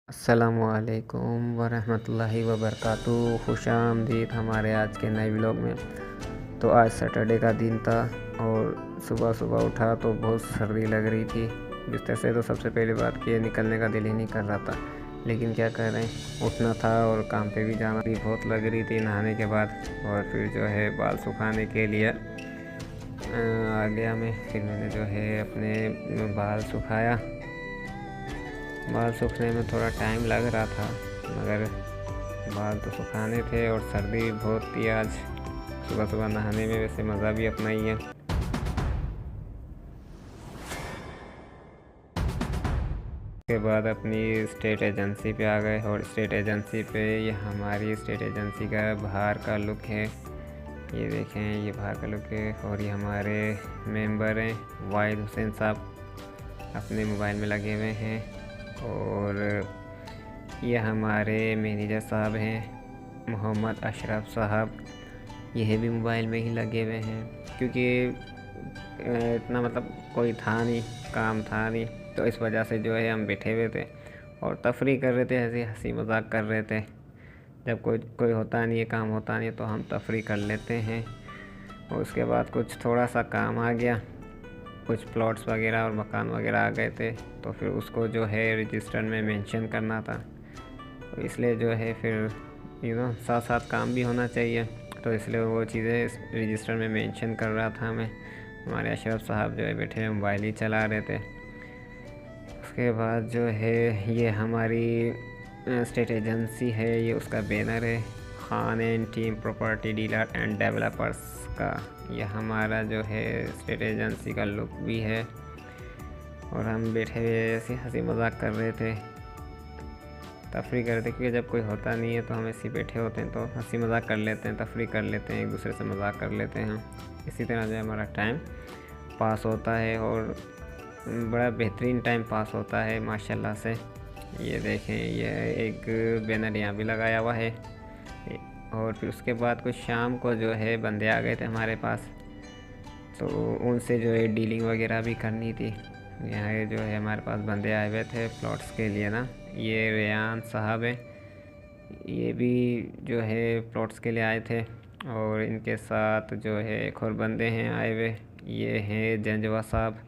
अस्सलामुअलैकुम वरहमतुल्लाहि वबरकातुहू। खुशामदीद हमारे आज के नए व्लॉग में। तो आज सैटरडे का दिन था और सुबह सुबह उठा तो बहुत सर्दी लग रही थी। बिस्तर से तो सबसे पहली बात कि निकलने का दिल ही नहीं कर रहा था, लेकिन क्या करें, उठना था और काम पे भी जाना भी बहुत लग रही थी नहाने के बाद। और फिर जो है बाल सुखाने के लिए आ गया मैं। फिर मैंने जो है अपने बाल सुखाया। बाल सूखने में थोड़ा टाइम लग रहा था, मगर बाल तो सुखाने थे और सर्दी भी बहुत थी आज। सुबह सुबह नहाने में वैसे मज़ा भी अपना ही है। उसके बाद अपनी स्टेट एजेंसी पे आ गए और स्टेट एजेंसी पे ये हमारी स्टेट एजेंसी का बाहर का लुक है। ये देखें, ये बाहर का लुक है। और ये हमारे मेंबर हैं वाहिद हुसैन साहब, अपने मोबाइल में लगे हुए हैं। और ये हमारे मैनेजर साहब हैं मोहम्मद अशरफ साहब, यह भी मोबाइल में ही लगे हुए हैं, क्योंकि इतना मतलब कोई था नहीं, काम था नहीं, तो इस वजह से जो है हम बैठे हुए थे और तफरी कर रहे थे, ऐसे हंसी मजाक कर रहे थे। जब कोई कोई होता नहीं है, काम होता नहीं, तो हम तफरी कर लेते हैं। और उसके बाद कुछ थोड़ा सा काम आ गया, कुछ प्लॉट्स वगैरह और मकान वगैरह आ गए थे, तो फिर उसको जो है रजिस्टर में मेंशन करना था। तो इसलिए जो है फिर साथ साथ काम भी होना चाहिए, तो इसलिए वो चीज़ें रजिस्टर में मेंशन कर रहा था मैं। हमारे अशरफ साहब जो है बैठे मोबाइल ही चला रहे थे। उसके बाद जो है ये हमारी स्टेट एजेंसी है, ये उसका बैनर है, Khan and team property dealer and developers का। यह हमारा जो है स्टेट एजेंसी का लुक भी है। और हम बैठे हुए ऐसे हंसी मजाक कर रहे थे, तफरी कर रहे थे, क्योंकि जब कोई होता नहीं है तो हम ऐसे बैठे होते हैं तो हंसी मजाक कर लेते हैं, तफरी कर लेते हैं, एक दूसरे से मजाक कर लेते हैं। इसी तरह जो है हमारा टाइम पास होता है और बड़ा बेहतरीन टाइम पास होता है माशाल्लाह से। ये देखें, ये एक बैनर यहाँ भी लगाया हुआ है। और फिर उसके बाद कुछ शाम को जो है बंदे आ गए थे हमारे पास, तो उनसे जो है डीलिंग वगैरह भी करनी थी। यहाँ जो है हमारे पास बंदे आए हुए थे प्लॉट्स के लिए ना। ये रेयान साहब है, ये भी जो है प्लॉट्स के लिए आए थे। और इनके साथ जो है एक और बंदे हैं आए हुए, ये हैं जंजवा साहब,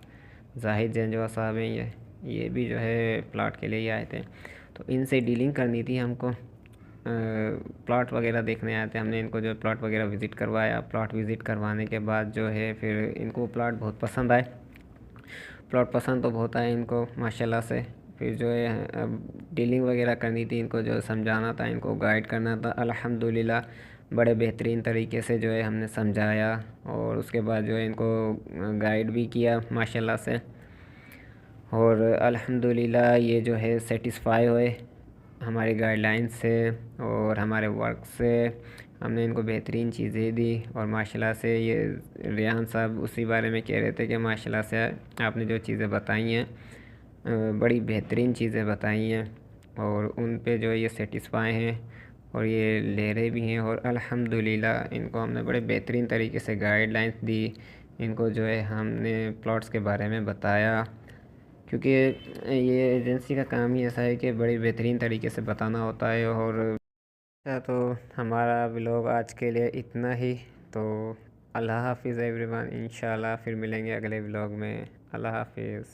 जाहिद जंजवा साहब हैं। ये भी जो है प्लाट के लिए ही आए थे, तो इनसे डीलिंग करनी थी हमको। प्लॉट वगैरह देखने आए थे, हमने इनको जो प्लॉट वगैरह विज़िट करवाया। प्लॉट विज़िट करवाने के बाद जो है फिर इनको प्लॉट बहुत पसंद आए। प्लॉट पसंद तो बहुत आए इनको माशाल्लाह से। फिर जो है अब डीलिंग वगैरह करनी थी, इनको जो समझाना था, इनको गाइड करना था। अल्हम्दुलिल्लाह बड़े बेहतरीन तरीके से जो है हमने समझाया और उसके बाद जो है इनको गाइड भी किया माशाल्लाह से। और अल्हम्दुलिल्लाह ये जो है सेटिस्फाई हुए हमारी गाइडलाइन से और हमारे वर्क से। हमने इनको बेहतरीन चीज़ें दी और माशाल्लाह से ये रेहान साहब उसी बारे में कह रहे थे कि माशाल्लाह से आपने जो चीज़ें बताई हैं बड़ी बेहतरीन चीज़ें बताई हैं, और उन पे जो ये सेटिस्फाई हैं और ये ले रहे भी हैं। और अल्हम्दुलिल्लाह इनको हमने बड़े बेहतरीन तरीके से गाइडलाइंस दी। इनको जो है हमने प्लॉट्स के बारे में बताया, क्योंकि ये एजेंसी का काम ही ऐसा है कि बड़ी बेहतरीन तरीके से बताना होता है। और अच्छा, तो हमारा व्लॉग आज के लिए इतना ही। तो अल्लाह हाफिज़ एवरीवन, इंशाल्लाह फिर मिलेंगे अगले व्लॉग में। अल्लाह हाफिज़।